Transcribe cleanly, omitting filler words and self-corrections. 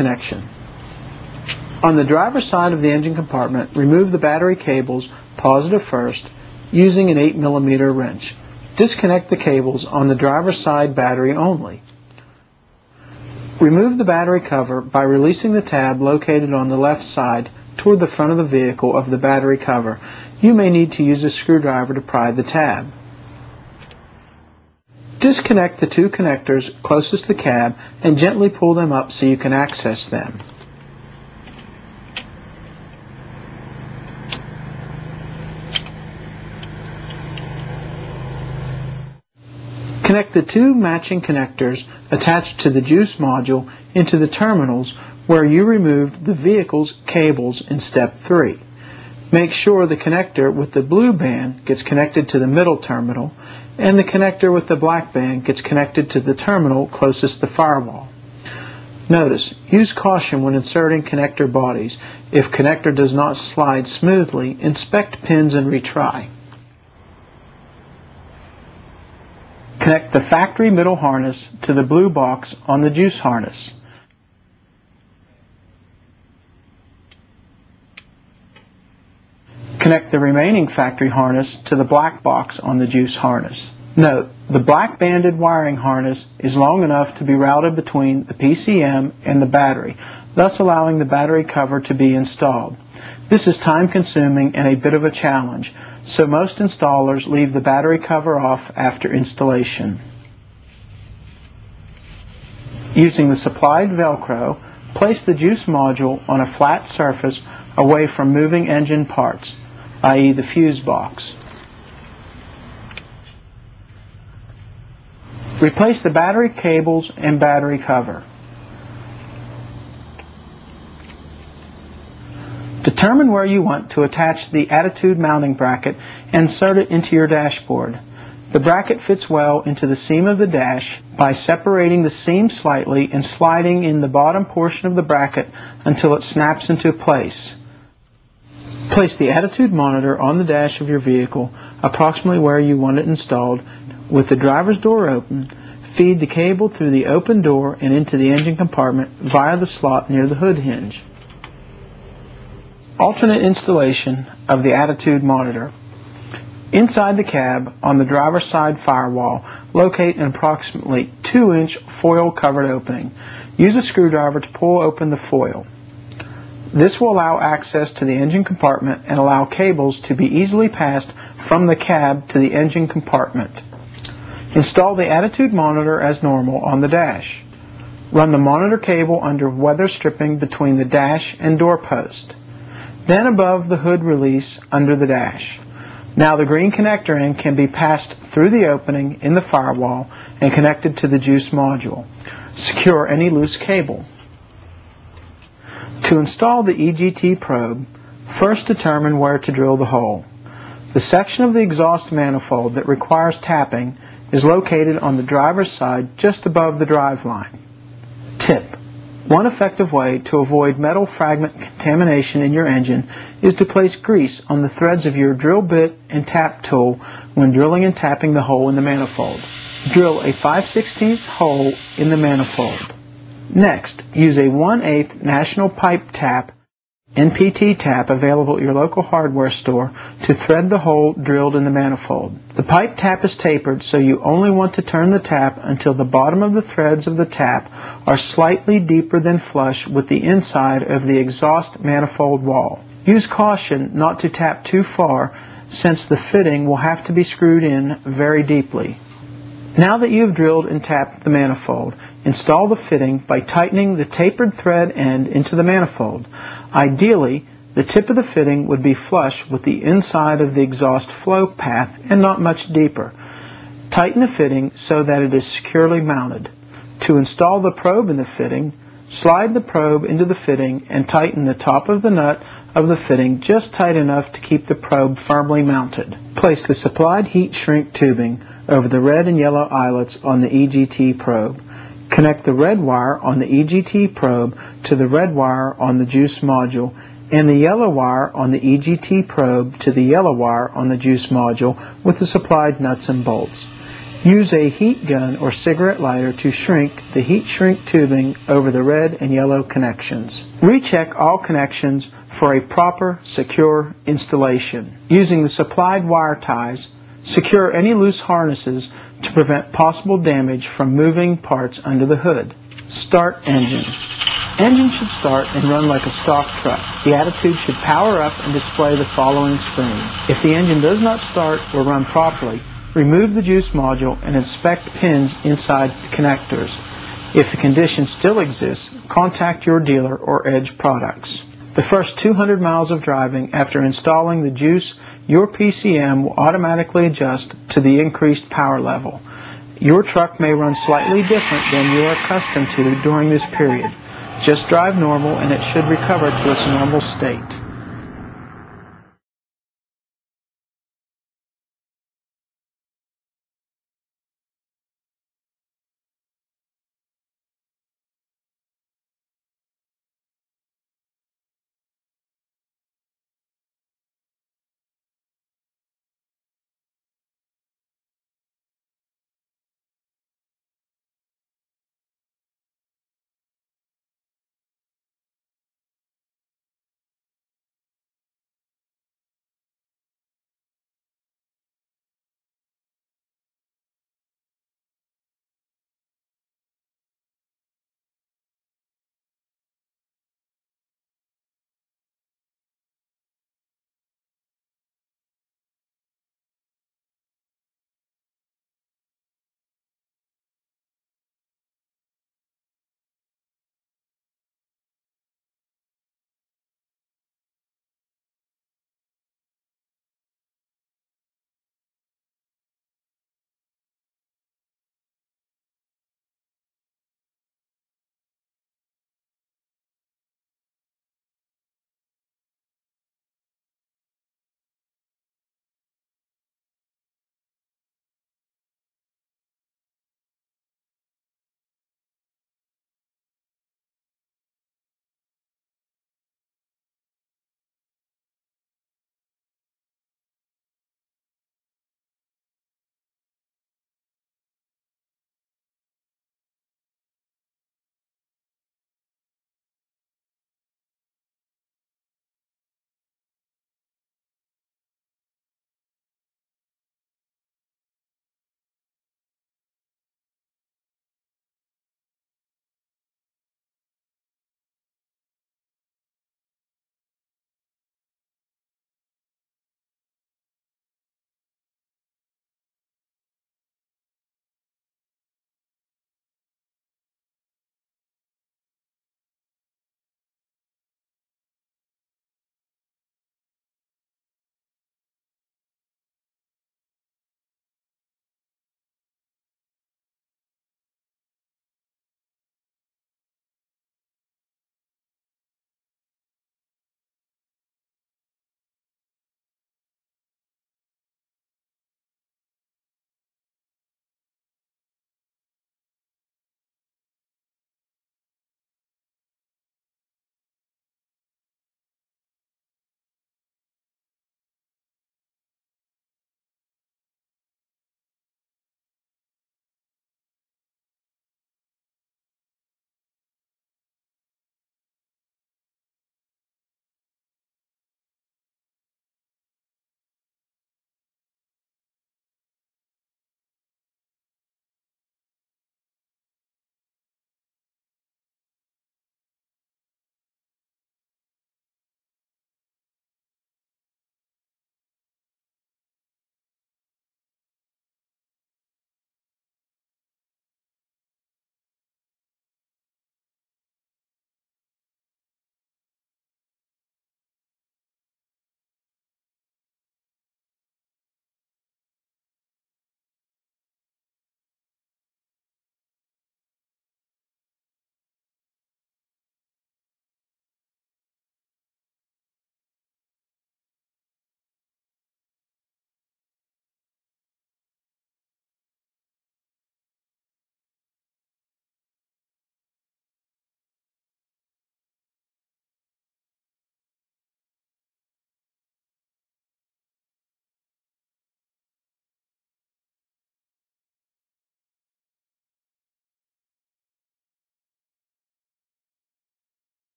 disconnection. On the driver's side of the engine compartment, remove the battery cables positive first using an 8mm wrench. Disconnect the cables on the driver's side battery only. Remove the battery cover by releasing the tab located on the left side toward the front of the vehicle of the battery cover. You may need to use a screwdriver to pry the tab. Disconnect the two connectors closest to the cab and gently pull them up so you can access them. Connect the two matching connectors attached to the juice module into the terminals where you removed the vehicle's cables in step 3. Make sure the connector with the blue band gets connected to the middle terminal and the connector with the black band gets connected to the terminal closest to the firewall. Notice, use caution when inserting connector bodies. If connector does not slide smoothly, inspect pins and retry. Connect the factory middle harness to the blue box on the juice harness. Connect the remaining factory harness to the black box on the juice harness. Note, the black banded wiring harness is long enough to be routed between the PCM and the battery, thus allowing the battery cover to be installed. This is time-consuming and a bit of a challenge, so most installers leave the battery cover off after installation. Using the supplied Velcro, place the juice module on a flat surface away from moving engine parts, i.e. the fuse box. Replace the battery cables and battery cover. Determine where you want to attach the Attitude mounting bracket and insert it into your dashboard. The bracket fits well into the seam of the dash by separating the seam slightly and sliding in the bottom portion of the bracket until it snaps into place. Place the Attitude monitor on the dash of your vehicle approximately where you want it installed. With the driver's door open, feed the cable through the open door and into the engine compartment via the slot near the hood hinge. Alternate installation of the Attitude monitor. Inside the cab, on the driver's side firewall, locate an approximately 2-inch foil-covered opening. Use a screwdriver to pull open the foil. This will allow access to the engine compartment and allow cables to be easily passed from the cab to the engine compartment. Install the Attitude monitor as normal on the dash. Run the monitor cable under weather stripping between the dash and door post. Then above the hood release under the dash. Now the green connector end can be passed through the opening in the firewall and connected to the juice module. Secure any loose cable. To install the EGT probe, first determine where to drill the hole. The section of the exhaust manifold that requires tapping is located on the driver's side just above the drive line. Tip: one effective way to avoid metal fragment contamination in your engine is to place grease on the threads of your drill bit and tap tool when drilling and tapping the hole in the manifold. Drill a 5/16 hole in the manifold. Next, use a 1/8 National Pipe Tap, NPT tap available at your local hardware store to thread the hole drilled in the manifold. The pipe tap is tapered, so you only want to turn the tap until the bottom of the threads of the tap are slightly deeper than flush with the inside of the exhaust manifold wall. Use caution not to tap too far, since the fitting will have to be screwed in very deeply. Now that you have drilled and tapped the manifold, install the fitting by tightening the tapered thread end into the manifold. Ideally, the tip of the fitting would be flush with the inside of the exhaust flow path and not much deeper. Tighten the fitting so that it is securely mounted. To install the probe in the fitting, slide the probe into the fitting and tighten the top of the nut of the fitting just tight enough to keep the probe firmly mounted. Place the supplied heat shrink tubing over the red and yellow eyelets on the EGT probe. Connect the red wire on the EGT probe to the red wire on the juice module and the yellow wire on the EGT probe to the yellow wire on the juice module with the supplied nuts and bolts. Use a heat gun or cigarette lighter to shrink the heat shrink tubing over the red and yellow connections. Recheck all connections for a proper, secure installation. Using the supplied wire ties, secure any loose harnesses to prevent possible damage from moving parts under the hood. Start engine. Engine should start and run like a stock truck. The Attitude should power up and display the following screen. If the engine does not start or run properly, remove the juice module and inspect pins inside the connectors. If the condition still exists, contact your dealer or Edge Products. The first 200 miles of driving after installing the juice, your PCM will automatically adjust to the increased power level. Your truck may run slightly different than you are accustomed to during this period. Just drive normal and it should recover to its normal state.